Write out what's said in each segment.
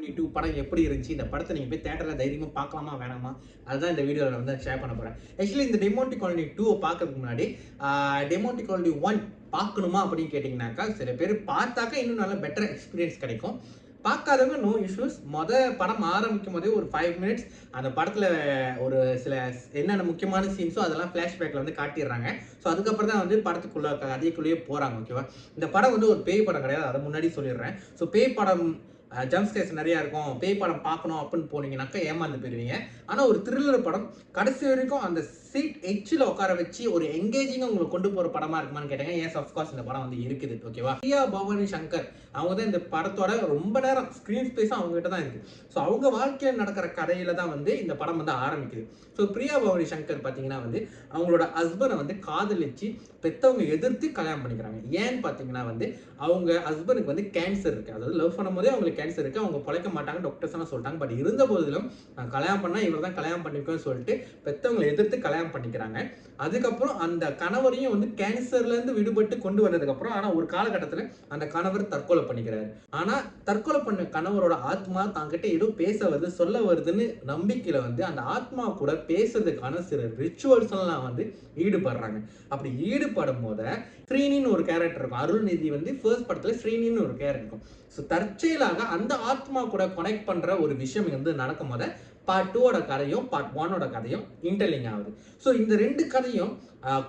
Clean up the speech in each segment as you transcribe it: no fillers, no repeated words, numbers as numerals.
Colony 2 படம் எப்படி இருந்துச்சு, இந்த படத்தை நீங்க போய் தியேட்டர்ல தைரியமா பார்க்கலாமா வேணாமா, அதுதான் இந்த வீடியோவில் வந்து ஷேர் பண்ண போறேன். ஆக்சுவலி இந்த டெமோன்டி காலனி 2 பார்க்கறதுக்கு முன்னாடி டெமோன்டி காலனி 1 பார்க்கணுமா அப்படின்னு கேட்டிங்கனாக்கா, சில பேர் பார்த்தாக்கா இன்னும் நல்ல பெட்டர் எக்ஸ்பீரியன்ஸ் கிடைக்கும். பார்க்காதவங்க நோ இஷ்யூஸ். படம் ஆரம்பிக்கும் போதே ஒரு 5 மினிட்ஸ் அந்த படத்தில் ஒரு சில என்னென்ன முக்கியமான சீன்ஸோ அதெல்லாம் ஃப்ளாஷ்பேக்கில் வந்து காட்டிடுறாங்க. ஸோ அதுக்கப்புறம் தான் வந்து படத்துக்குள்ளே கதைக்குள்ளேயே போகிறாங்க. ஓகேவா, இந்த படம் வந்து ஒரு பேய் படம் கிடையாது, அதை முன்னாடி சொல்லிடுறேன். ஸோ பேய் படம் ஜம்ப்ஸ்கேர்ஸ் நிறையா இருக்கும், பேய் படம் பார்க்கணும் அப்படின்னு போனீங்கன்னாக்கா ஏமாந்து போயிருவீங்க. ஆனால் ஒரு த்ரில்லர் படம் கடைசி வரைக்கும் அந்த சீட் எச்சில் உட்கார வச்சு ஒரு எங்கேஜிங்காக உங்களுக்கு கொண்டு போகிற படமாக இருக்குமான்னு கேட்டீங்க. எஸ் அஃப்கோர்ஸ் இந்த படம் வந்து இருக்குது. ஓகேவா, பிரியா பவானி சங்கர் அவங்க தான் இந்த படத்தோட ரொம்ப நேரம் ஸ்க்ரீன் ஸ்பேஸும் அவங்ககிட்ட தான் இருக்குது. ஸோ அவங்க வாழ்க்கையில் நடக்கிற கதையில தான் வந்து இந்த படம் வந்து ஆரம்பிக்குது. ஸோ பிரியா பவானி சங்கர் பார்த்தீங்கன்னா வந்து அவங்களோட ஹஸ்பண்டை வந்து காதலிச்சு பெற்றவங்க எதிர்த்து கல்யாணம் பண்ணிக்கிறாங்க. ஏன்னு பார்த்தீங்கன்னா வந்து அவங்க ஹஸ்பண்டுக்கு வந்து கேன்சர் இருக்குது. அதாவது லவ் பண்ணும் போதே அவங்களுக்கு கேன்சர் இருக்குது, அவங்க பிழைக்க மாட்டாங்க டாக்டர்ஸ் எல்லாம் சொல்லிட்டாங்க. பட் இருந்த போதிலும் நான் கல்யாணம் பண்ணால் இவர் தான் கல்யாணம் பண்ணிக்குவேன்னு சொல்லிட்டு பெற்றவங்களை எதிர்த்து கல்யாணம் பண்ணிக்கிறாங்க. அதுக்கப்புறம் அந்த கணவரையும் வந்து கேன்சர்லேருந்து விடுபட்டு கொண்டு வந்ததுக்கப்புறம் ஆனால் ஒரு காலகட்டத்தில் அந்த கணவர் தற்கொலை பண்ணிக்கிறாரு. ஆனால் தற்கொலை பண்ண கணவரோட ஆத்மா தாங்கிட்ட ஏதோ பேச வருது சொல்ல வருதுன்னு நம்பிக்கையில் வந்து அந்த ஆத்மா கூட பேசுறதுக்கான சில ரிச்சுவல்ஸ் எல்லாம் வந்து ஈடுபடுறாங்க. அப்படி ஈடுபடும் போது ஸ்ரீனின்னு ஒரு கேரக்டர் இருக்கும். அருள்நிதி வந்து ஃபர்ஸ்ட் படத்தில் ஸ்ரீனின்னு ஒரு கேரக்டர் இருக்கும். ஸோ தற்செயலாக அந்த ஆத்மா கூட கனெக்ட் பண்ணுற ஒரு விஷயம் வந்து நடக்கும் போது பார்ட் 2ஓட கதையும் பார்ட் 1ஓட கதையும் இன்டர்லிங்க் ஆகுது. ஸோ இந்த ரெண்டு கதையும்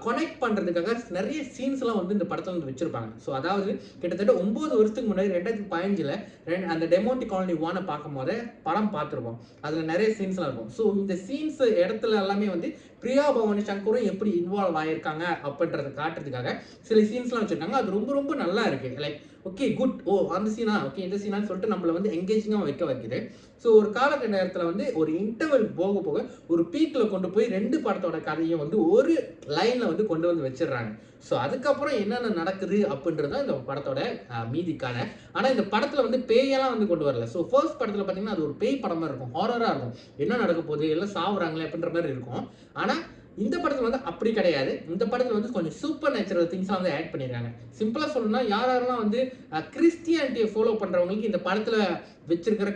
கனெக்ட் பண்ணுறதுக்காக நிறைய சீன்ஸ்லாம் வந்து இந்த படத்தில் வந்து வச்சுருப்பாங்க. ஸோ அதாவது கிட்டத்தட்ட 9 வருஷத்துக்கு முன்னாடி 2015 அந்த டெமோன்டி காலனி 1 பார்க்கும் போதே படம் பார்த்துருப்போம். அதில் நிறைய சீன்ஸ்லாம் இருக்கும். ஸோ இந்த சீன்ஸ் இடத்துல எல்லாமே வந்து பிரியா பவானி சங்கரும் எப்படி இன்வால்வ் ஆகியிருக்காங்க அப்படின்றத காட்டுறதுக்காக சில சீன்ஸ்லாம் வச்சுருக்காங்க. அது ரொம்ப ரொம்ப நல்லா இருக்குது. லைக் ஓகே குட், ஓ அந்த சீனா, ஓகே இந்த சீனான்னு சொல்லிட்டு நம்மளை வந்து எங்கேஜிங்காக வைக்குது. ஸோ ஒரு காலகட்ட நேரத்தில் வந்து ஒரு இன்டர்வல் போக போக ஒரு பீக்கில் கொண்டு போய் ரெண்டு படத்தோட கதையை வந்து ஒரு லைனில் வந்து கொண்டு வந்து வச்சிடுறாங்க. ஸோ அதுக்கப்புறம் என்னென்ன நடக்குது அப்படின்றத இந்த படத்தோட மீதி கதை. ஆனால் இந்த படத்தில் வந்து பேயெல்லாம் வந்து கொண்டு வரல. ஸோ ஃபர்ஸ்ட் படத்தில் பார்த்தீங்கன்னா அது ஒரு பேய் படமாக இருக்கும், ஹாரராக இருக்கும், என்ன நடக்க போகுது எல்லாம் சாவுறாங்களே அப்படின்ற மாதிரி இருக்கும். ஆனால் இந்த படத்தில் வந்து அப்படி கிடையாது. இந்த படத்தில் வந்து கொஞ்சம் சூப்பர் நேச்சுரல் திங்ஸ்லாம் வந்து ஆட் பண்ணியிருக்காங்க. சிம்பிளாக சொல்லணும்னா யாரெல்லாம் வந்து கிறிஸ்டியானிட்டியை ஃபாலோ பண்ணுறவங்களுக்கு இந்த படத்தில் வச்சிருக்கிற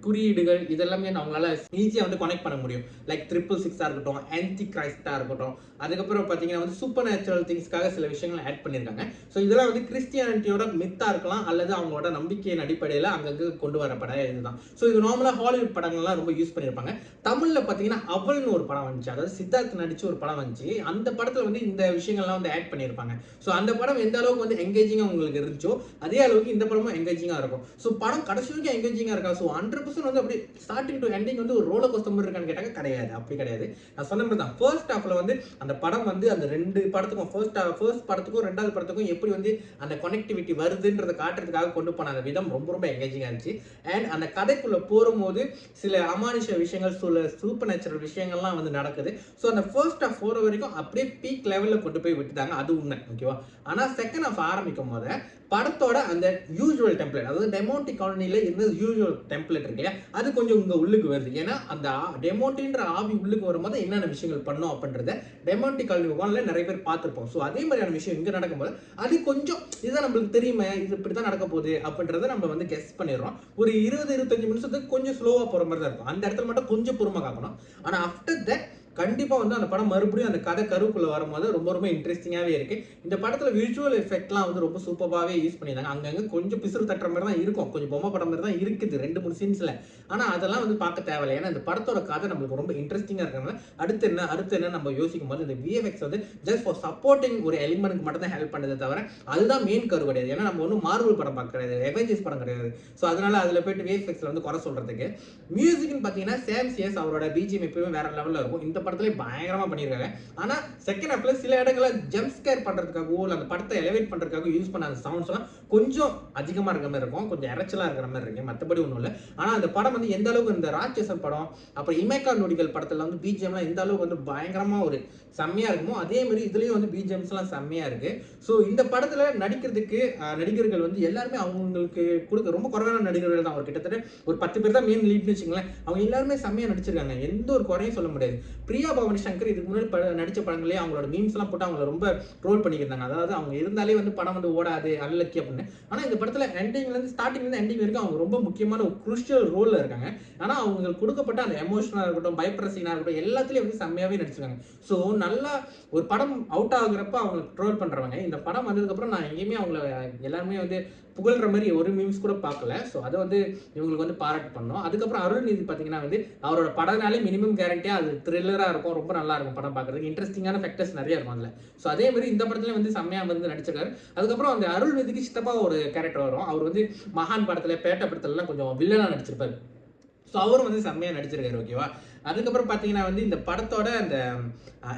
குறியீடுகள் இதெல்லாமே அவங்களால ஈஸியாக வந்து கனெக்ட் பண்ண முடியும். லைக் 666 இருக்கட்டும், ஆன்டி கிரைஸ்டாக இருக்கட்டும், அதுக்கப்புறம் பார்த்தீங்கன்னா வந்து சூப்பர் நேச்சுரல் திங்ஸ்க்காக சில விஷயங்கள் ஆட் பண்ணியிருக்காங்க. ஸோ இதெல்லாம் வந்து கிறிஸ்டியானிட்டியோட மித்தாக இருக்கலாம் அல்லது அவங்களோட நம்பிக்கையின் அடிப்படையில் அங்கங்கே கொண்டு வர படம் இதுதான். ஸோ இது நார்மலாக ஹாலிவுட் படங்கள்லாம் ரொம்ப யூஸ் பண்ணியிருப்பாங்க. தமிழில் பார்த்தீங்கன்னா அவள்னு ஒரு படம் வந்துச்சு, அதாவது சித்தார்த் நடிச்சு ஒரு படம் வந்துச்சு. அந்த படத்தில் வந்து இந்த விஷயங்கள்லாம் வந்து ஆட் பண்ணியிருப்பாங்க. ஸோ அந்த படம் எந்த அளவுக்கு வந்து எங்கேஜிங்காக உங்களுக்கு இருந்துச்சோ அதே அளவுக்கு இந்த படமும் எங்கேஜிங்காக இருக்கும். ஸோ படம் கடைசி வரைக்கும் எங்கேஜிங்காக இருக்கா? ஸோ 100% வந்து அப்படி ஸ்டார்டிங் டு எண்டிங் வந்து ஒரு ரோலர் கோஸ்டர் மாதிரி இருக்கான்னு கேட்டாங்க, கிடையாது, அப்படி கிடையாது. நான் சொன்ன மாதிரி தான் ஃபர்ஸ்ட் ஹாஃப்ல வந்து அந்த படம் வந்து அந்த ரெண்டு படத்துக்கும் ஃபர்ஸ்ட் படத்துக்கும் ரெண்டாவது படத்துக்கும் எப்படி வந்து அந்த கனெக்டிவிட்டி வருதுன்றதை காட்டுறதுக்காக கொண்டு போன அந்த விதம் ரொம்ப ரொம்ப எங்கேஜிங்காக இருந்துச்சு. அண்ட் அந்த கதைக்குள்ளே போகும்போது சில அமானுஷ விஷயங்கள் சில சூப்பர் நேச்சுரல் விஷயங்கள்லாம் வந்து நடக்குது. ஸோ அந்த ஃபர்ஸ்ட் ஹாஃப் போகிற வரைக்கும் அப்படியே பீக் லெவலில் கொண்டு போய் விட்டுட்டாங்க, அது உண்மை. ஓகேவா, ஆனால் செகண்ட் ஹாஃப் ஆரம்பிக்கும் போது படத்தோட அந்த யூஜுவல் டெம்ப்ளேட், அதாவது டெமோன்டி காலனியில் இருந்த யூஜுவல் டெம்ப்ளேட் இருக்கு இல்லையா, அது கொஞ்சம் உங்கள் உள்ளுக்கு வருது. ஏன்னா அந்த டெமோன்டின்ற ஆவி உள்ளுக்கு வரும்போது என்னென்ன விஷயங்கள் பண்ணோம் அப்படின்றத டெமோன்டி காலனி 1ல நிறைய பேர் பார்த்துருப்போம். ஸோ அதே மாதிரியான விஷயம் இங்கே நடக்கும்போது அது கொஞ்சம் இதுதான் நம்மளுக்கு தெரியுமே, இது இப்படி தான் நடக்க போகுது அப்படின்றத நம்ம வந்து கெஸ் பண்ணிடுறோம். ஒரு 20-25 நிமிஷத்துக்கு கொஞ்சம் ஸ்லோவாக போகிற மாதிரி தான் இருக்கும். அந்த இடத்துல மட்டும் கொஞ்சம் பொறுமை காக்கணும். ஆனால் ஆஃப்டர் தட் கண்டிப்பாக வந்து அந்த படம் மறுபடியும் அந்த கதை கருவுக்குள்ளே வரும்போது ரொம்ப ரொம்ப இன்ட்ரெஸ்டிங்காகவே இருக்குது. இந்த படத்தில் விஜுவல் எஃபெக்ட்லாம் வந்து ரொம்ப சூப்பராகவே யூஸ் பண்ணியிருந்தாங்க. அங்கங்கே கொஞ்சம் பிசுறு தட்டுற மாதிரி தான் இருக்கும், கொஞ்சம் பொம்மை படம் மாதிரி தான் இருக்குது 2-3 சீன்ஸில். ஆனால் அதெல்லாம் வந்து பார்க்க தேவையில்லை. ஏன்னா இந்த படத்தோட கதை நம்மளுக்கு ரொம்ப இன்ட்ரெஸ்டிங்காக இருக்கிறதுனால அடுத்து என்ன நம்ம யோசிக்கும் போது இந்த விஎஃப்எக்ஸ் வந்து ஜஸ்ட் ஃபார் சப்போர்ட்டிங் ஒரு எலிமெண்ட்க்கு மட்டும் தான் ஹெல்ப் பண்ணதை தவிர அதுதான் மெயின் கரு கிடையாது. ஏன்னா நம்ம ஒன்றும் மார்வல் படம் பார்க்க கிடையாது, அவெஞ்சர்ஸ் படம் கிடையாது. ஸோ அதனால அதில் போயிட்டு விஎஃப்எக்ஸில் வந்து குறை சொல்கிறதுக்கு. மியூசிக்னு பார்த்தீங்கன்னா சாம் சிஎஸ் அவரோட பிஜிஎம் எப்பவுமே வேற லெவலில் இருக்கும். இந்த படத்துல பயங்கரமாக பண்ணியிருக்காங்க. ஆனால் செகண்ட் ஹாஃப்ல சில இடங்களில் ஜம்ப் ஸ்கேர் பண்ணுறதுக்காகவோ இல்லை அந்த படத்தை எலிவேட் பண்ணுறதுக்காக யூஸ் பண்ண அந்த சவுண்ட்ஸ்லாம் கொஞ்சம் அதிகமாக இருக்கிற மாதிரி இருக்கும், கொஞ்சம் இறைச்சலாக இருக்கிற மாதிரி இருக்கு, மற்றபடி ஒன்றும் இல்லை. ஆனால் அந்த படம் வந்து எந்த அளவுக்கு இந்த ராட்சசன் படம் அப்புறம் இமேகா நொடிகள் படத்தில் வந்து பிஜிஎம்லாம் எந்த அளவுக்கு வந்து பயங்கரமாக ஒரு செம்மையாக இருக்குமோ அதே மாதிரி இதுலேயும் வந்து பிஜிஎம்ஸ்லாம் செம்மையாக இருக்குது. ஸோ இந்த படத்தில் நடிக்கிறதுக்கு நடிகர்கள் வந்து எல்லாருமே அவங்களுக்கு கொடுக்க ரொம்ப குறைவான நடிகர்கள் தான். ஒரு கிட்டத்தட்ட ஒரு 10 பேர் தான் மெயின் லீட்னு வச்சுங்களேன். அவங்க எல்லாருமே செம்மையாக நடிச்சிருக்காங்க, எந்த ஒரு குறையும் சொல்ல முடியாது. பிரியா பவானி சங்கர் இதுக்கு முன்னாடி நடிச்ச படங்களே அவங்களோட மீம்ஸ் எல்லாம் போட்டு அவங்கள ரொம்ப ட்ரோல் பண்ணியிருந்தாங்க. அதாவது அவங்க இருந்தாலே வந்து படம் வந்து ஓடாது அன்லக்கி அப்படின்னு. ஆனா இந்த படத்துல எண்டிங்ல இருந்து ஸ்டார்டிங்ல இருந்து எண்டிங் வரைக்கும் அவங்க ரொம்ப முக்கியமான ஒரு குரூஷியல் ரோல்ல இருக்காங்க. ஆனா அவங்களுக்கு கொடுக்கப்பட்ட அந்த எமோஷனலா இருக்கட்டும், பயப்படுற சீனா இருக்கட்டும், எல்லாத்துலயும் வந்து செம்மையாவே நடிச்சிருக்காங்க. ஸோ நல்லா ஒரு படம் அவுட் ஆகுறப்ப அவங்க ட்ரோல் பண்றவங்க இந்த படம் வந்ததுக்கு அப்புறம் நான் எங்கேயுமே அவங்கள எல்லாருமே வந்து புகழ்ற மாதிரி ஒரு மீம்ஸ் கூட பார்க்கல. ஸோ அதை வந்து இவங்களுக்கு வந்து பாராட்டு பண்ணோம். அதுக்கப்புறம் அருள்நிதி பார்த்தீங்கன்னா வந்து அவரோட படம்னாலே மினிமம் கேரண்டியா அது த்ரில்லரா இருக்கும், ரொம்ப நல்லா இருக்கும் படம் பார்க்கறதுக்கு, இன்ட்ரெஸ்டிங்கான ஃபேக்டர்ஸ் நிறைய இருக்கும் அதுல. ஸோ அதே மாதிரி இந்த படத்துல வந்து செம்மையா வந்து நடிச்சிருக்காரு. அதுக்கப்புறம் அந்த அருள்நிதிக்கு சித்தப்பா ஒரு கேரக்டர் வரும். அவர் வந்து மகான் படத்துல பேட்ட படத்துலலாம் கொஞ்சம் வில்லனா நடிச்சிருப்பாரு. ஸோ அவரும் வந்து செம்மையாக நடிச்சிருக்காரு. ஓகேவா. அதுக்கப்புறம் பார்த்தீங்கன்னா வந்து இந்த படத்தோட அந்த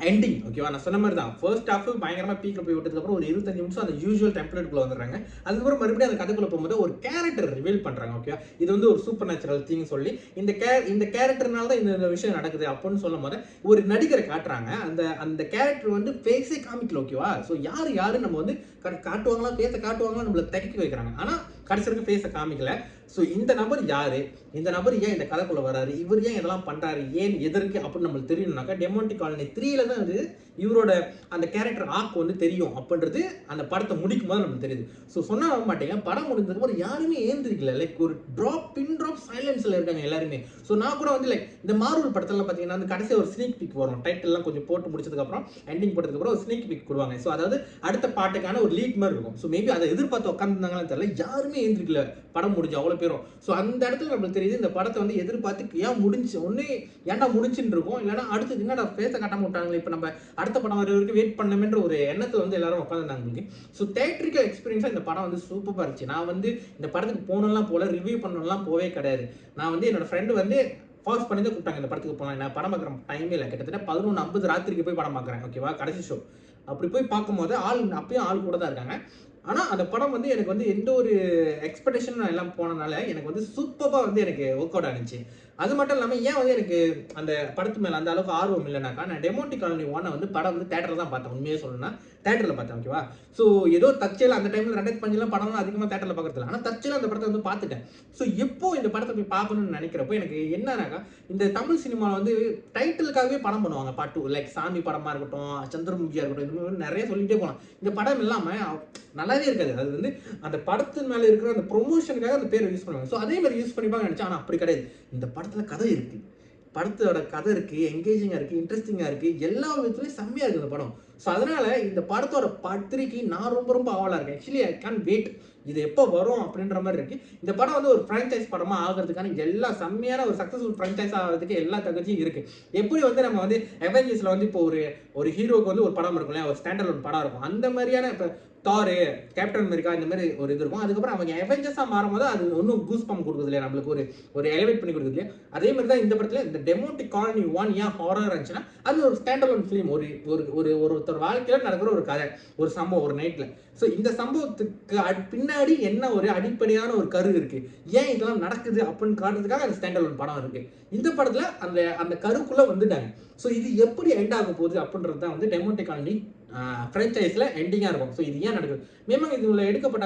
எண்டிங் ஓகேவா, நான் சொன்ன மாதிரி தான் ஃபர்ஸ்ட் ஹாஃப் பயங்கரமாக பீக்கில் போய் விட்டதுக்கப்புறம் ஒரு 25 நிமிஷம் அந்த யூஸ்வல் டெம்ப்ளேட்டுக்குள்ள வந்துடுறாங்க. அதுக்கப்புறம் மறுபடியும் அந்த கதைக்குள்ள போகும்போது ஒரு கேரக்டர் ரிவீல் பண்ணுறாங்க. ஓகேவா, இது வந்து ஒரு சூப்பர் நேச்சுரல் திங் சொல்லி இந்த கேரக்டர்னால தான் இந்த விஷயம் நடக்குது அப்படின்னு சொல்லும் போது ஒரு நடிகரை காட்டுறாங்க. அந்த கேரக்டர் வந்து ஃபேஸே காமிக்கல. ஓகேவா. ஸோ யாரு நம்ம வந்து காட்டுவாங்களா, ஃபேஸை காட்டுவாங்களா, நம்மளை தக்கி வைக்கிறாங்க. ஆனால் கடைசி வரைக்கும் ஃபேஸை காமிக்கல. ஸோ இந்த நபர் யாரு, இந்த நபர் ஏன் இந்த கதைக்குள்ள வராரு, இவர் ஏன் இதெல்லாம் பண்றாரு, ஏன் எதற்கு அப்படின்னு நம்மளுக்கு தெரியணும்னாக்கா டெமோன்டி காலனி 3ல தான் வந்து இவரோட அந்த கேரக்டர் ஆக் வந்து தெரியும் அப்படின்றது அந்த படத்தை முடிக்கும் போது நமக்கு தெரியுது. ஸோ சொன்னா நம்ப மாட்டேங்க, படம் முடிஞ்சதுக்கு அப்புறம் யாருமே ஏந்திரிக்கல. லைக் ஒரு பின் ட்ராப் சைலன்ஸ்ல இருக்காங்க எல்லாருமே. ஸோ நான் கூட வந்து லைக் இந்த மார்வல் படத்துல பார்த்தீங்கன்னா வந்து கடைசியாக ஒரு ஸ்னீக் பிக் வரும், டைட்டில்லாம் கொஞ்சம் போட்டு முடிச்சதுக்கு அப்புறம் எண்டிங் போட்டதுக்கு அப்புறம் ஒரு ஸ்னீக் பிக் கொடுவாங்க. ஸோ அதாவது அடுத்த பாட்டுக்கான ஒரு லீக் மாதிரி இருக்கும். ஸோ மேபி அதை எதிர்பார்த்து உட்காந்துருந்தாங்கன்னு தெரியல, யாருமே ஏந்திரிக்கல படம் முடிஞ்சு அவ்வளோ பேரும். ஸோ அந்த இடத்துல நம்மளுக்கு தெரியுது இந்த படத்தை வந்து எதிர்பார்த்து ஏன் முடிஞ்சு ஒன்று ஏன்டா முடிச்சுன்னு இருக்கும், இல்லைன்னா அடுத்து என்னடா ஃபேஸை காட்டாம விட்டாங்களே, இப்போ நம்ம அடுத்த படம் வர வரைக்கும் வெயிட் பண்ணணுமென்ற ஒரு எண்ணத்தில் வந்து எல்லாரும் உட்காந்துருந்தாங்க. ஸோ தேட்டரிக்கல் எக்ஸ்பீரியன்ஸாக இந்த படம் வந்து சூப்பராக இருந்துச்சு. நான் வந்து இந்த படத்துக்கு போனலாம் போல, ரிவ்யூ பண்ணலாம் போவே கிடையாது. நான் வந்து என்னோட ஃப்ரெண்டு வந்து ஃபாஸ்ட் பண்ணி தான் கூப்பிட்டாங்க இந்த படத்துக்கு போகலாம். நான் படம் பார்க்குற டைமே இல்லை, கிட்டத்தட்ட 11:50 ராத்திரிக்கு போய் படம் பார்க்குறேன். ஓகேவா, கடைசி ஷோ. அப்படி போய் பார்க்கும்போது அப்பயும் ஆள் கூட தான் இருக்காங்க. ஆனால் அந்த படம் வந்து எனக்கு வந்து எந்த ஒரு எக்ஸ்பெக்டேஷன் எல்லாம் போனனால எனக்கு வந்து சூப்பராக வந்து எனக்கு ஒர்க் அவுட் ஆனிச்சு. அது மட்டும் இல்லாமல் ஏன் வந்து எனக்கு அந்த படத்து மேலே அந்த அளவுக்கு ஆர்வம் இல்லைனாக்கா, நான் டெமோன்டி காலனி 1 வந்து படம் வந்து தேட்டரில் தான் பார்த்தேன். உண்மையே சொல்லணும்னா தேட்டரில் பார்த்தேன். ஓகேவா. ஸோ ஏதோ தற்செயல அந்த டைமில் 2005 படம்லாம் அதிகமாக தேட்டரில் பார்க்கறதில்ல, ஆனால் தற்செயல அந்த படத்தை வந்து பார்த்துட்டேன். ஸோ எப்போ இந்த படத்தை போய் பார்க்கணும்னு நினைக்கிறப்போ எனக்கு என்னன்னாக்கா, இந்த தமிழ் சினிமாவில் வந்து டைட்டிலுக்காகவே படம் பண்ணுவாங்க. பாட்டு லைக் சாமி படமாக இருக்கட்டும், சந்திரமுகியாக இருக்கட்டும், இது மாதிரி நிறைய சொல்லிட்டே போகலாம். இந்த படம் இல்லாமல் நல்லாவே இருக்காது. அது வந்து அந்த படத்தின் மேலே இருக்கிற அந்த ப்ரொமோஷனுக்காக அந்த பேரை யூஸ் பண்ணுவாங்க. ஸோ அதே மாதிரி யூஸ் பண்ணிப்பாங்க நினச்சா, ஆனால் அப்படி கிடையாது. இந்த படத்தில் கதை இருக்குது, படத்தோட கதை இருக்குது, என்கேஜிங்காக இருக்குது, இன்ட்ரெஸ்டிங்காக இருக்குது, எல்லா விதத்துலையும் செம்மையாக இருக்குது இந்த படம். ஸோ அதனால் இந்த படத்தோட பத்திரிக்கை நான் ரொம்ப ஆவலாக இருக்கேன். ஆக்சுவலி ஐ கேன் வெயிட் இது எப்போ வரும் அப்படின்ற மாதிரி இருக்குது. இந்த படம் வந்து ஒரு ஃப்ரான்ச்சைஸ் படமாக ஆகிறதுக்கான எல்லா செம்மையான ஒரு சக்ஸஸ்ஃபுல் ஃப்ரான்ச்சைஸ் ஆகிறதுக்கு எல்லா தகுதியும் இருக்குது. எப்படி வந்து நம்ம வந்து அவெஞ்சர்ஸில் வந்து இப்போ ஒரு ஹீரோக்கு வந்து ஒரு படம் இருக்கும் இல்லையா, ஒரு ஸ்டாண்டர்ட் படம் இருக்கும். அந்த மாதிரியான இப்போ தார், கேப்டன் அமெரிக்கா இந்த மாதிரி ஒரு இது இருக்கும். அதுக்கப்புறம் அவங்க அவெஞ்சர்ஸாக மாறும்போது அது ஒன்றும் கூஸ் பம்ப் கொடுக்குது இல்லையா, நம்மளுக்கு ஒரு எலிவேட் பண்ணி கொடுக்குது இல்லையா. அதே மாதிரி தான் இந்த படத்தில் இந்த டெமோன்டி காலனி 1 ஏன் ஹாரர் இருந்துச்சுன்னா, அது ஒரு ஸ்டாண்டர்ட் ஃபிலிம், ஒருத்தர் வாழ்க்கையில் நடக்கிற ஒரு கதை, ஒரு சம்பவம், ஒரு நைட்டில். ஸோ இந்த சம்பவத்துக்கு பின்னாடி என்ன ஒரு அடிப்படையான ஒரு கரு இருக்கு, ஏன் இதெல்லாம் நடக்குது அப்படின்னு காட்டுறதுக்காக அந்த ஸ்டாண்டர்ட் படம் இருக்கு. இந்த படத்துல அந்த கருக்குள்ள வந்துட்டாங்க. ஸோ இது எப்படி எண்ட் ஆக போகுது அப்படின்றது தான் வந்து டெமோன்டி காலனி ஃப்ரான்ச்சைஸில் எண்டிங்காக இருக்கும். ஸோ இது ஏன் நடக்குது, மேலும் இதுல எடுக்கப்பட்ட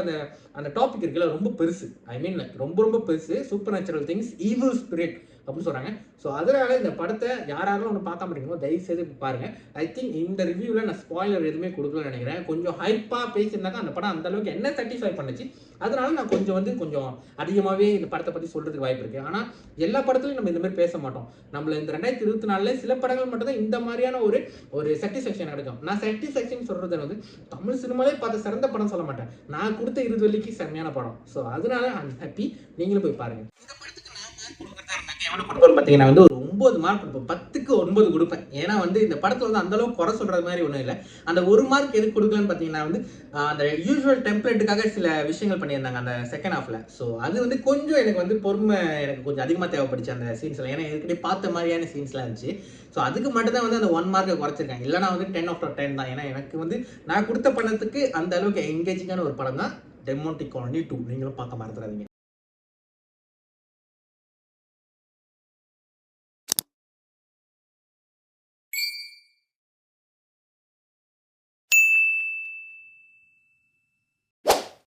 அந்த டாபிக் இருக்குல்ல ரொம்ப பெருசு. ஐ மீன் ரொம்ப பெருசு. Super natural things, evil spirit அப்படின்னு சொல்றாங்க. ஸோ அதனால இந்த படத்தை யாரெல்லாம் ஒன்று பார்க்காம இருக்கீங்களோ தயவு செய்து பாருங்க. ஐ திங்க் இந்த ரிவ்யூவில் நான் ஸ்பாயிலர் எதுவுமே கொடுக்கலன்னு நினைக்கிறேன். கொஞ்சம் ஹைப்பாக பேசியிருந்தாக்கா அந்த படம் அந்த அளவுக்கு என்ன சாட்டிஸ்ஃபை பண்ணுச்சு. அதனால நான் கொஞ்சம் அதிகமாகவே இந்த படத்தை பற்றி சொல்றதுக்கு வாய்ப்பு இருக்கு. ஆனால் எல்லா படத்துலையும் நம்ம இந்த மாதிரி பேச மாட்டோம். நம்மள இந்த 2024 சில படங்கள் மட்டும் தான் இந்த மாதிரியான ஒரு சாட்டிஸ்ஃபேக்ஷன் கிடைக்கும். நான் சாட்டிஸ்ஃபேக்ஷன் சொல்றது வந்து தமிழ் சினிமாலே பார்த்த சிறந்த படம் சொல்ல மாட்டேன். நான் கொடுத்த 20 வெள்ளிக்கு செம்மையான படம். ஸோ அதனால ஐம் ஹாப்பி. நீங்களும் போய் பாருங்க. இந்த படத்துக்கு நான் மார்க் கொடுக்குறதா இருந்தாக்க எவ்வளவு கொடுப்பேன்னு பார்த்தீங்கன்னா வந்து ஒரு 9 மார்க் கொடுப்பேன். 10க்கு 9 கொடுப்பேன். ஏன்னா வந்து இந்த படத்துல வந்து அந்த அளவுக்கு குறை சொல்றது மாதிரி ஒன்றும் இல்லை. அந்த ஒரு மார்க் எதுக்கு கொடுக்கலன்னு பார்த்தீங்கன்னா வந்து அந்த யூஸ்வல் டெம்ப்ளேட்டுக்காக சில விஷயங்கள் பண்ணியிருந்தாங்க அந்த செகண்ட் ஹாஃப்ல. ஸோ அது வந்து கொஞ்சம் எனக்கு வந்து பொறுமை எனக்கு கொஞ்சம் அதிகமாக தேவைப்படுச்சு அந்த சீன்ஸ்ல. ஏன்னா ஏற்கனவே பார்த்த மாதிரியான சீன்ஸ்லாம் இருந்துச்சு. ஸோ அதுக்கு மட்டும் தான் வந்து அந்த 1 மார்க்கை குறைச்சிருக்காங்க. இல்லைனா வந்து 10/10 தான். ஏன்னா எனக்கு வந்து நான் கொடுத்த படத்துக்கு அந்த அளவுக்கு என்கேஜிங்கான ஒரு படம் தான் டெமோன்டி காலனி 2. நீங்களும் பார்க்க மறந்துடாதீங்க.